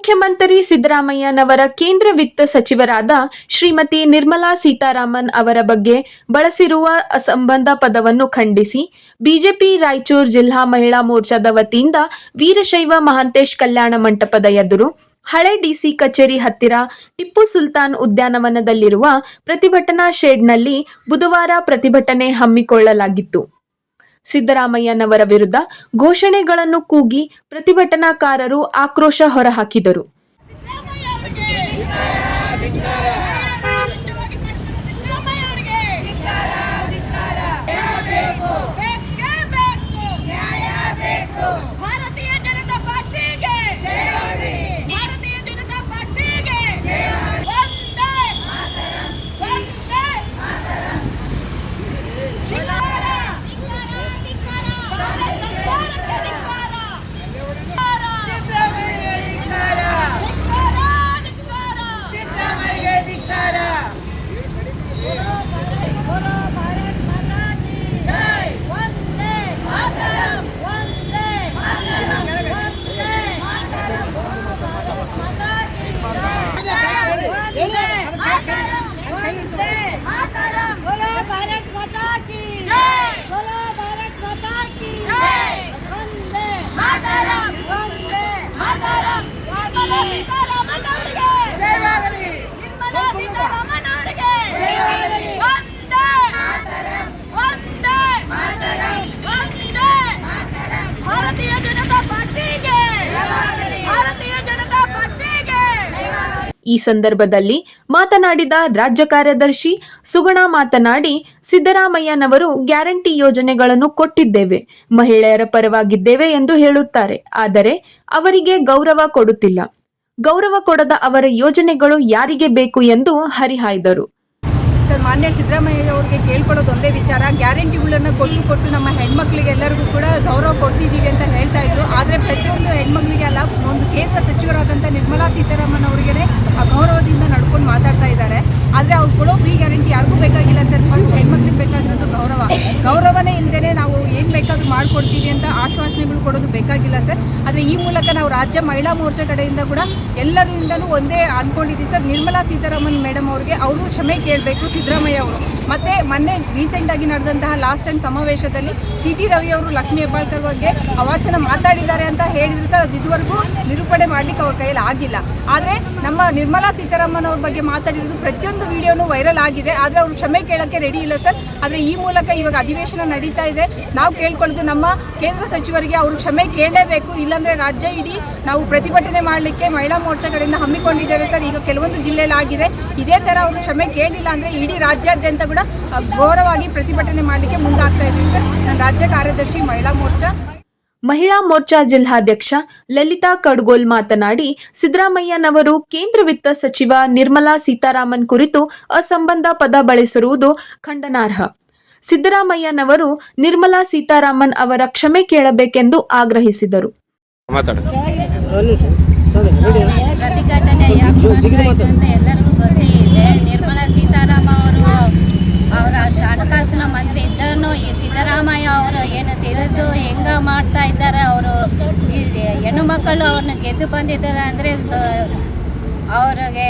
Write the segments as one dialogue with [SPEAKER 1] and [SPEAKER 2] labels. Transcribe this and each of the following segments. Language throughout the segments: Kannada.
[SPEAKER 1] ಮುಖ್ಯಮಂತ್ರಿ ಸಿದ್ದರಾಮಯ್ಯನವರ ಕೇಂದ್ರ ವಿತ್ತ ಸಚಿವರಾದ ಶ್ರೀಮತಿ ನಿರ್ಮಲಾ ಸೀತಾರಾಮನ್ ಅವರ ಬಗ್ಗೆ ಬಳಸಿರುವ ಅಸಂಬಂಧ ಪದವನ್ನು ಖಂಡಿಸಿ ಬಿಜೆಪಿ ರಾಯಚೂರು ಜಿಲ್ಲಾ ಮಹಿಳಾ ಮೋರ್ಚಾದ ವತಿಯಿಂದ ವೀರಶೈವ ಮಹಾಂತೇಶ್ ಕಲ್ಯಾಣ ಮಂಟಪದ ಎದುರು ಹಳೆ ಡಿಸಿ ಕಚೇರಿ ಹತ್ತಿರ ಟಿಪ್ಪು ಸುಲ್ತಾನ್ ಉದ್ಯಾನವನದಲ್ಲಿರುವ ಪ್ರತಿಭಟನಾ ಶೆಡ್ನಲ್ಲಿ ಬುಧವಾರ ಪ್ರತಿಭಟನೆ ಹಮ್ಮಿಕೊಳ್ಳಲಾಗಿತ್ತು. ಸಿದ್ದರಾಮಯ್ಯನವರ ವಿರುದ್ಧ ಘೋಷಣೆಗಳನ್ನು ಕೂಗಿ ಪ್ರತಿಭಟನಾಕಾರರು ಆಕ್ರೋಶ ಹೊರಹಾಕಿದರು. ಈ ಸಂದರ್ಭದಲ್ಲಿ ಮಾತನಾಡಿದ ರಾಜ್ಯ ಕಾರ್ಯದರ್ಶಿ ಸುಗುಣಾ ಮಾತನಾಡಿ, ಸಿದ್ದರಾಮಯ್ಯನವರು ಗ್ಯಾರಂಟಿ ಯೋಜನೆಗಳನ್ನು ಕೊಟ್ಟಿದ್ದೇವೆ, ಮಹಿಳೆಯರ ಪರವಾಗಿದ್ದೇವೆ ಎಂದು ಹೇಳುತ್ತಾರೆ. ಆದರೆ ಅವರಿಗೆ ಗೌರವ ಕೊಡುತ್ತಿಲ್ಲ. ಗೌರವ ಕೊಡದ ಅವರ ಯೋಜನೆಗಳು ಯಾರಿಗೆ ಬೇಕು ಎಂದು ಹರಿಹಾಯ್ದರು.
[SPEAKER 2] ಸರ್, ಮಾನ್ಯ ಸಿದ್ದರಾಮಯ್ಯ ಅವರಿಗೆ ಕೇಳ್ಕೊಳ್ಳೋದು ಒಂದೇ ವಿಚಾರ, ಗ್ಯಾರಂಟಿಗಳನ್ನು ಕೊಟ್ಟು ನಮ್ಮ ಹೆಣ್ಮಕ್ಳಿಗೆ ಎಲ್ಲರಿಗೂ ಕೂಡ ಗೌರವ ಕೊಡ್ತಿದ್ದೀವಿ ಅಂತ ಹೇಳ್ತಾ ಇದ್ರು. ಆದರೆ ಪ್ರತಿಯೊಂದು ಹೆಣ್ಮಕ್ಳಿಗೆ ಅಲ್ಲ, ಒಂದು ಕೇಂದ್ರ ಸಚಿವರಾದಂಥ ನಿರ್ಮಲಾ ಸೀತಾರಾಮನ್ ಅವರಿಗೆ ಆ ಗೌರವದಿಂದ ನಡ್ಕೊಂಡು ಮಾತಾಡ್ತಾ ಇದ್ದಾರೆ. ಆದರೆ ಅವ್ರು ಕೊಡೋ ಫ್ರೀ ಗ್ಯಾರಂಟಿ ಯಾರಿಗೂ ಬೇಕಾಗಿಲ್ಲ ಸರ್. ಫಸ್ಟ್ ಹೆಣ್ಮಕ್ಳಿಗೆ ಬೇಕಾಗಿರೋದು ಗೌರವನೇ ಇಲ್ಲದೇ ನಾವು ಏನು ಬೇಕಾದ್ರೂ ಮಾಡಿಕೊಡ್ತೀವಿ ಅಂತ ಆಶ್ವಾಸನೆಗಳು ಕೊಡೋದು ಬೇಕಾಗಿಲ್ಲ ಸರ್. ಆದರೆ ಈ ಮೂಲಕ ನಾವು ರಾಜ್ಯ ಮಹಿಳಾ ಮೋರ್ಚಾ ಕಡೆಯಿಂದ ಕೂಡ ಎಲ್ಲರಿಂದಲೂ ಒಂದೇ ಅಂದ್ಕೊಂಡಿದ್ದೀವಿ ಸರ್. ನಿರ್ಮಲಾ ಸೀತಾರಾಮನ್ ಮೇಡಮ್ ಅವ್ರಿಗೆ ಅವರು ಕ್ಷಮೆ ಕೇಳಬೇಕು ಸಿದ್ದರಾಮಯ್ಯ ಅವರು. ಮತ್ತು ಮೊನ್ನೆ ರೀಸೆಂಟಾಗಿ ನಡೆದಂತಹ ಲಾಸ್ಟ್ ಟೈಮ್ ಸಮಾವೇಶದಲ್ಲಿ CT ರವಿ ಅವರು ಲಕ್ಷ್ಮೀ ಹೆಬ್ಬಾಳ್ಕರ್ ಬಗ್ಗೆ ಅವಾಚನ ಮಾತಾಡಿದ್ದಾರೆ ಅಂತ ಹೇಳಿದ್ರು ಸರ್. ಅದು ಇದುವರೆಗೂ ನಿರೂಪಣೆ ಮಾಡಲಿಕ್ಕೆ ಅವ್ರ ಕೈಯಲ್ಲಿ ಆಗಿಲ್ಲ. ಆದರೆ ನಮ್ಮ ನಿರ್ಮಲಾ ಸೀತಾರಾಮನ್ ಅವ್ರ ಬಗ್ಗೆ ಮಾತಾಡಿರೋದು ಪ್ರತಿಯೊಂದು ವಿಡಿಯೋನು ವೈರಲ್ ಆಗಿದೆ. ಆದರೆ ಅವರು ಕ್ಷಮೆ ಕೇಳೋಕ್ಕೆ ರೆಡಿ ಇಲ್ಲ ಸರ್. ಆದರೆ ಈ ಮೂಲಕ ಇವಾಗ ಅಧಿವೇಶನ ನಡೀತಾ ಇದೆ, ನಾವು ಕೇಳ್ಕೊಳ್ಳೋದು ನಮ್ಮ ಕೇಂದ್ರ ಸಚಿವರಿಗೆ ಅವರು ಕ್ಷಮೆ ಕೇಳಲೇಬೇಕು. ಇಲ್ಲಾಂದರೆ ರಾಜ್ಯ ಇಡೀ ನಾವು ಪ್ರತಿಭಟನೆ ಮಾಡಲಿಕ್ಕೆ ಮಹಿಳಾ ಮೋರ್ಚಾ ಕಡೆಯಿಂದ ಹಮ್ಮಿಕೊಂಡಿದ್ದೇವೆ ಸರ್. ಈಗ ಕೆಲವೊಂದು ಜಿಲ್ಲೆಯಲ್ಲಿ ಆಗಿದೆ. ಇದೇ ಥರ ಅವರು ಕ್ಷಮೆ ಕೇಳಿಲ್ಲ ಅಂದರೆ ಇಡೀ ರಾಜ್ಯಾದ್ಯಂತ ಕೂಡ ಘೋರವಾಗಿ ಪ್ರತಿಭಟನೆ ಮಾಡಲಿಕ್ಕೆ ಮುಂದಾಗ್ತಾ ಇದ್ದೀವಿ ಸರ್. ನಾನು ರಾಜ್ಯ ಕಾರ್ಯದರ್ಶಿ ಮಹಿಳಾ ಮೋರ್ಚಾ.
[SPEAKER 1] ಮಹಿಳಾ ಮೋರ್ಚಾ ಜಿಲ್ಲಾಧ್ಯಕ್ಷ ಲಲಿತಾ ಕಡ್ಗೋಲ್ ಮಾತನಾಡಿ, ಸಿದ್ದರಾಮಯ್ಯನವರು ಕೇಂದ್ರ ವಿತ್ತ ಸಚಿವ ನಿರ್ಮಲಾ ಸೀತಾರಾಮನ್ ಕುರಿತು ಅಸಂಬಂಧ ಪದ ಬಳಸಿರುವುದು ಖಂಡನಾರ್ಹ. ಸಿದ್ದರಾಮಯ್ಯನವರು ನಿರ್ಮಲಾ ಸೀತಾರಾಮನ್ ಅವರ ಕ್ಷಮೆ ಕೇಳಬೇಕೆಂದು ಆಗ್ರಹಿಸಿದರು.
[SPEAKER 3] ಪ್ರತಿಭಟನೆ ಯಾಕೆ ಮಾಡ್ತಾ ಅಂತ ಎಲ್ಲರಿಗೂ ಗೊತ್ತೇ ಇದೆ. ನಿರ್ಮಲಾ ಸೀತಾರಾಮನ್ ಅವರ ಹಣಕಾಸಿನ ಮಂತ್ರಿ ಇದ್ದನು. ಈ ಸಿದ್ದರಾಮಯ್ಯ ಅವರು ಏನು ತಿಳಿದು ಹೆಂಗ ಮಾಡ್ತಾ ಇದ್ದಾರೆ. ಅವರು ಈ ಹೆಣ್ಣು ಮಕ್ಕಳು ಅವ್ರನ್ನ ಗೆದ್ದು ಬಂದಿದ್ದಾರೆ ಅಂದರೆ ಅವ್ರಿಗೆ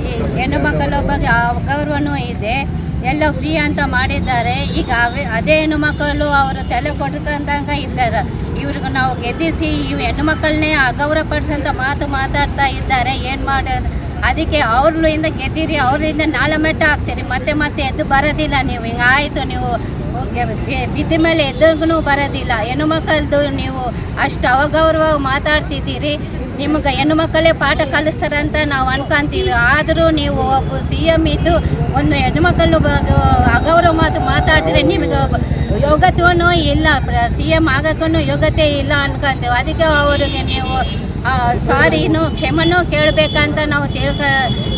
[SPEAKER 3] ಈ ಹೆಣ್ಣು ಮಕ್ಕಳ ಬಗ್ಗೆ ಅಗೌರವನೂ ಇದೆ. ಎಲ್ಲ ಫ್ರೀ ಅಂತ ಮಾಡಿದ್ದಾರೆ. ಈಗ ಅದೇ ಹೆಣ್ಣು ಮಕ್ಕಳು ಅವರು ತಲೆ ಕೊಟ್ಕೊಂಡಂಗೆ ಇದ್ದಾರೆ. ಇವ್ರಿಗೆ ನಾವು ಗೆದ್ದಿಸಿ ಇವು ಹೆಣ್ಣು ಮಕ್ಕಳನ್ನೇ ಅಗೌರವಪಡಿಸೋಂಥ ಮಾತಾಡ್ತಾ ಇದ್ದಾರೆ. ಏನು ಮಾಡೋದು? ಅದಕ್ಕೆ ಅವ್ರಿಂದ ಗೆದ್ದಿರಿ, ಅವರಿಂದ ನಾಲಮೆಟ್ಟ ಹಾಕ್ತೀರಿ, ಮತ್ತೆ ಎದ್ದು ಬರೋದಿಲ್ಲ. ನೀವು ಹಿಂಗಾಯಿತು, ನೀವು ಬಿದ್ದ ಮೇಲೆ ಎದ್ದಗೂ ಬರೋದಿಲ್ಲ. ಹೆಣ್ಣು ಮಕ್ಕಳದು ನೀವು ಅಷ್ಟು ಅವಗೌರವ ಮಾತಾಡ್ತಿದ್ದೀರಿ. ನಿಮಗೆ ಹೆಣ್ಣು ಮಕ್ಕಳೇ ಪಾಠ ಕಲಿಸ್ತಾರಂತ ನಾವು ಅನ್ಕೊಂತೀವಿ. ಆದರೂ ನೀವು ಒಬ್ಬ CM ಇದ್ದು ಒಂದು ಹೆಣ್ಣು ಮಕ್ಕಳು ಅಗೌರವ ಮಾತಾಡಿದ್ರೆ ನಿಮಗೆ ಯೋಗ್ಯತೆಯೂ ಇಲ್ಲ, CM ಆಗೋಕ್ಕೂ ಯೋಗ್ಯತೆ ಇಲ್ಲ ಅನ್ಕೊಂತೀವಿ. ಅದಕ್ಕೆ ಅವರಿಗೆ ನೀವು ಸಾರಿನೂ ಕ್ಷಮೆನೂ ಕೇಳಬೇಕಂತ ನಾವು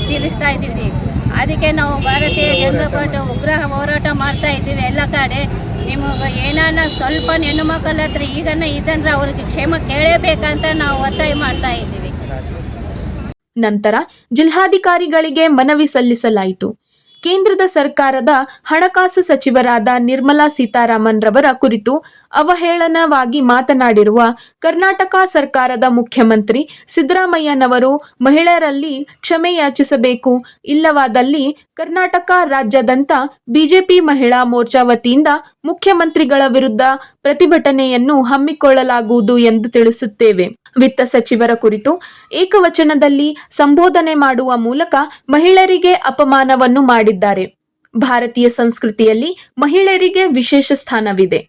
[SPEAKER 3] ತಿಳಿಸ್ತಾ ಇದ್ದೀವಿ. ಅದಕ್ಕೆ ನಾವು ಭಾರತೀಯ ಜನತಾ ಪಾರ್ಟಿ ಉಗ್ರ ಹೋರಾಟ ಮಾಡ್ತಾ ಇದ್ದೀವಿ ಎಲ್ಲ ಕಡೆ. ನಿಮಗೆ ಏನಾನ ಸ್ವಲ್ಪ ಹೆಣ್ಣು ಮಕ್ಕಳ ಹತ್ರ ಈಗನ ಇದಂದ್ರೆ ಅವ್ರಿಗೆ ಕ್ಷಮೆ ಕೇಳಬೇಕಂತ ನಾವು ಒತ್ತಾಯ ಮಾಡ್ತಾ ಇದ್ದೀವಿ.
[SPEAKER 1] ನಂತರ ಜಿಲ್ಲಾಧಿಕಾರಿಗಳಿಗೆ ಮನವಿ ಸಲ್ಲಿಸಲಾಯಿತು. ಕೇಂದ್ರದ ಸರ್ಕಾರದ ಹಣಕಾಸು ಸಚಿವರಾದ ನಿರ್ಮಲಾ ಸೀತಾರಾಮನ್ ರವರ ಕುರಿತು ಅವಹೇಳನವಾಗಿ ಮಾತನಾಡಿರುವ ಕರ್ನಾಟಕ ಸರ್ಕಾರದ ಮುಖ್ಯಮಂತ್ರಿ ಸಿದ್ದರಾಮಯ್ಯನವರು ಮಹಿಳೆಯರಲ್ಲಿ ಕ್ಷಮೆ ಯಾಚಿಸಬೇಕು, ಇಲ್ಲವಾದಲ್ಲಿ ಕರ್ನಾಟಕ ರಾಜ್ಯಾದ್ಯಂತ ಬಿಜೆಪಿ ಮಹಿಳಾ ಮೋರ್ಚಾ ವತಿಯಿಂದ ಮುಖ್ಯಮಂತ್ರಿಗಳ ವಿರುದ್ಧ ಪ್ರತಿಭಟನೆಯನ್ನು ಹಮ್ಮಿಕೊಳ್ಳಲಾಗುವುದು ಎಂದು ತಿಳಿಸುತ್ತೇವೆ. ವಿತ್ತ ಸಚಿವರ ಕುರಿತು ಏಕವಚನದಲ್ಲಿ ಸಂಬೋಧನೆ ಮಾಡುವ ಮೂಲಕ ಮಹಿಳೆಯರಿಗೆ ಅಪಮಾನವನ್ನು ಮಾಡಿದ್ದಾರೆ. ಭಾರತೀಯ ಸಂಸ್ಕೃತಿಯಲ್ಲಿ ಮಹಿಳೆಯರಿಗೆ ವಿಶೇಷ ಸ್ಥಾನವಿದೆ.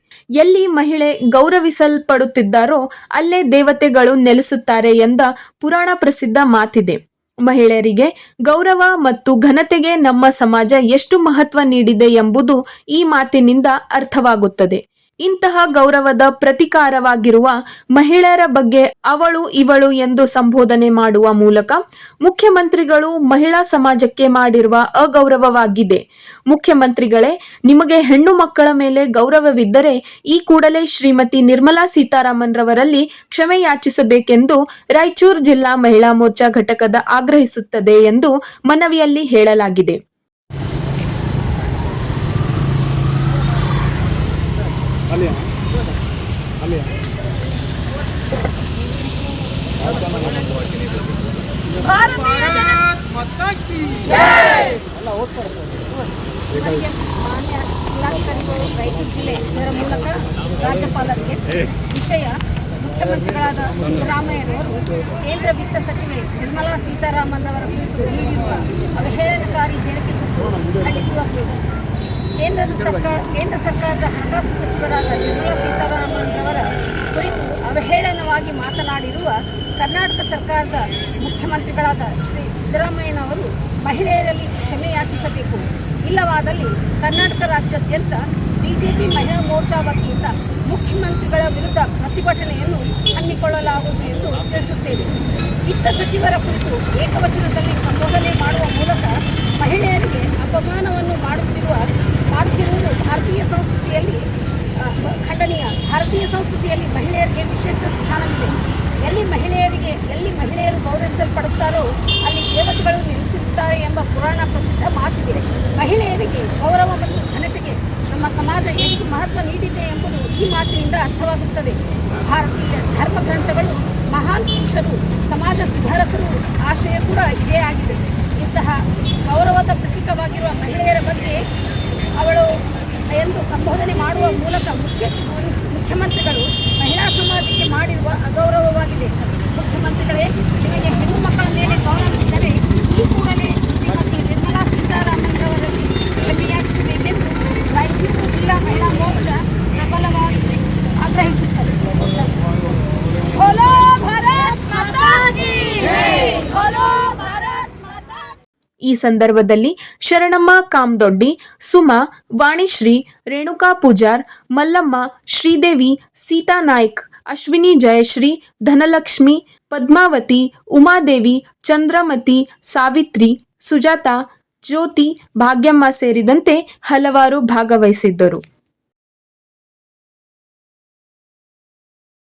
[SPEAKER 1] ಎಲ್ಲಿ ಮಹಿಳೆ ಗೌರವಿಸಲ್ಪಡುತ್ತಿದ್ದಾರೋ ಅಲ್ಲೇ ದೇವತೆಗಳು ನೆಲೆಸುತ್ತಾರೆ ಎಂದ ಪುರಾಣ ಪ್ರಸಿದ್ಧ ಮಾತಿದೆ. ಮಹಿಳೆಯರಿಗೆ ಗೌರವ ಮತ್ತು ಘನತೆಗೆ ನಮ್ಮ ಸಮಾಜ ಎಷ್ಟು ಮಹತ್ವ ನೀಡಿದೆ ಎಂಬುದು ಈ ಮಾತಿನಿಂದ ಅರ್ಥವಾಗುತ್ತದೆ. ಇಂತಹ ಗೌರವದ ಪ್ರತೀಕಾರವಾಗಿರುವ ಮಹಿಳೆಯರ ಬಗ್ಗೆ ಅವಳು ಇವಳು ಎಂದು ಸಂಬೋಧನೆ ಮಾಡುವ ಮೂಲಕ ಮುಖ್ಯಮಂತ್ರಿಗಳು ಮಹಿಳಾ ಸಮಾಜಕ್ಕೆ ಮಾಡಿರುವ ಅಗೌರವವಾಗಿದೆ. ಮುಖ್ಯಮಂತ್ರಿಗಳೇ, ನಿಮಗೆ ಹೆಣ್ಣು ಮಕ್ಕಳ ಮೇಲೆ ಗೌರವವಿದ್ದರೆ ಈ ಕೂಡಲೇ ಶ್ರೀಮತಿ ನಿರ್ಮಲಾ ಸೀತಾರಾಮನ್ ರವರಲ್ಲಿ ಕ್ಷಮೆ ಯಾಚಿಸಬೇಕೆಂದು ರಾಯಚೂರು ಜಿಲ್ಲಾ ಮಹಿಳಾ ಮೋರ್ಚಾ ಘಟಕದ ಆಗ್ರಹಿಸುತ್ತದೆ ಎಂದು ಮನವಿಯಲ್ಲಿ ಹೇಳಲಾಗಿದೆ.
[SPEAKER 2] ಮಾನ್ಯ ಜಿಲ್ಲಾಧಿಕಾರಿಗಳು ರಾಯಚೂರು ಜಿಲ್ಲೆ ಇದರ ಮೂಲಕ ರಾಜ್ಯಪಾಲರಿಗೆ ವಿಷಯ ಮುಖ್ಯಮಂತ್ರಿಗಳಾದ ಸಿದ್ದರಾಮಯ್ಯನವರು ಕೇಂದ್ರ ವಿತ್ತ ಸಚಿವೆ ನಿರ್ಮಲಾ ಸೀತಾರಾಮನ್ ಅವರ ಕುರಿತು ನೀಡಿರುವ ಅವಹೇಳನಕಾರಿ ಹೇಳಿಕೆ ಖಂಡಿಸುವ ಕೇಂದ್ರ ಸರ್ಕಾರದ ಹಣಕಾಸು ಸಚಿವರಾದ ನಿರ್ಮಲಾ ಸೀತಾರಾಮನ್ ಅವರ ಕುರಿತು ಅವಹೇಳನವಾಗಿ ಮಾತನಾಡಿರುವ ಕರ್ನಾಟಕ ಸರ್ಕಾರದ ಮುಖ್ಯಮಂತ್ರಿಗಳಾದ ಶ್ರೀ ಸಿದ್ದರಾಮಯ್ಯನವರು ಮಹಿಳೆಯರಲ್ಲಿ ಕ್ಷಮೆ ಯಾಚಿಸಬೇಕು, ಇಲ್ಲವಾದಲ್ಲಿ ಕರ್ನಾಟಕ ರಾಜ್ಯಾದ್ಯಂತ ಬಿಜೆಪಿ ಮಹಿಳಾ ಮೋರ್ಚಾ ವತಿಯಿಂದ ಮುಖ್ಯಮಂತ್ರಿಗಳ ವಿರುದ್ಧ ಪ್ರತಿಭಟನೆಯನ್ನು ಹಮ್ಮಿಕೊಳ್ಳಲಾಗುವುದು ಎಂದು ತಿಳಿಸುತ್ತೇವೆ. ವಿತ್ತ ಸಚಿವರ ಕುರಿತು ಏಕವಚನದಲ್ಲಿ ಸಂಬೋಧನೆ ಮಾಡುವ ಮೂಲಕ ಮಹಿಳೆಯರಿಗೆ ಅಪಮಾನವನ್ನು ಮಾಡುತ್ತಿರುವುದು ಭಾರತೀಯ ಸಂಸ್ಕೃತಿಯಲ್ಲಿ ಖಂಡನೀಯ. ಭಾರತೀಯ ಸಂಸ್ಕೃತಿಯಲ್ಲಿ ಮಹಿಳೆಯರಿಗೆ ವಿಶೇಷ ಸ್ಥಾನವಿದೆ. ಎಲ್ಲಿ ಮಹಿಳೆಯರು ಗೌರವಿಸಲ್ಪಡುತ್ತಾರೋ ಅಲ್ಲಿ ದೇವತೆಗಳು ನೆಲೆಸಿರುತ್ತಾರೆ ಎಂಬ ಪುರಾಣ ಪ್ರಸಿದ್ಧ ಮಾತಿದೆ. ಮಹಿಳೆಯರಿಗೆ ಗೌರವ ಮತ್ತು ಘನತೆಗೆ ನಮ್ಮ ಸಮಾಜ ಎಷ್ಟು ಮಹತ್ವ ನೀಡಿದೆ ಎಂಬುದು ಈ ಮಾತಿನಿಂದ ಅರ್ಥವಾಗುತ್ತದೆ. ಭಾರತೀಯ ಧರ್ಮ ಗ್ರಂಥಗಳು ಮಹಾನ್ ಪುರುಷರು, ಸಮಾಜ ಸುಧಾರಕರು ಆಶಯ ಕೂಡ ಇದೇ ಆಗಿದೆ. ಇಂತಹ ಗೌರವದ ಪ್ರತೀಕವಾಗಿರುವ ಮಹಿಳೆಯರ ಬಗ್ಗೆ ಅವಳು ಎಂದು ಸಂಬೋಧನೆ ಮಾಡುವ ಮೂಲಕ ಮುಖ್ಯಮಂತ್ರಿಗಳು ಮಹಿಳಾ ಸಮಾಜಕ್ಕೆ ಮಾಡಿರುವ ಅಗೌರವವಾಗಿದೆ. ಮುಖ್ಯಮಂತ್ರಿಗಳೇ, ನಿಮಗೆ ಹೆಣ್ಣು ಮಕ್ಕಳ ಮೇಲೆ ಗೌರವವಿದ್ದರೆ ಈ ಕೂಡಲೇ ಶ್ರೀಮತಿ ನಿರ್ಮಲಾ ಸೀತಾರಾಮನ್ ಅವರಲ್ಲಿ ಕ್ಷಮೆಯಾಚಿಸಬೇಕೆಂದು ರಾಯಚೂರು ಜಿಲ್ಲಾ ಮಹಿಳಾ ಮೋರ್ಚಾ ಪ್ರಬಲವಾಗಿ ಆಗ್ರಹಿಸುತ್ತದೆ.
[SPEAKER 1] ಈ ಸಂದರ್ಭದಲ್ಲಿ ಶರಣಮ್ಮ ಕಾಮದೊಡ್ಡಿ, ಸುಮಾ, ವಾಣಿಶ್ರೀ, ರೇಣುಕಾ ಪೂಜಾರ್, ಮಲ್ಲಮ್ಮ, ಶ್ರೀದೇವಿ, ಸೀತಾ ನಾಯ್ಕ್, ಅಶ್ವಿನಿ ಜಯಶ್ರೀ, ಧನಲಕ್ಷ್ಮಿ, ಪದ್ಮಾವತಿ, ಉಮಾದೇವಿ, ಚಂದ್ರಮತಿ, ಸಾವಿತ್ರಿ, ಸುಜಾತಾ, ಜ್ಯೋತಿ, ಭಾಗ್ಯಮ್ಮ ಸೇರಿದಂತೆ ಹಲವಾರು ಭಾಗವಹಿಸಿದ್ದರು.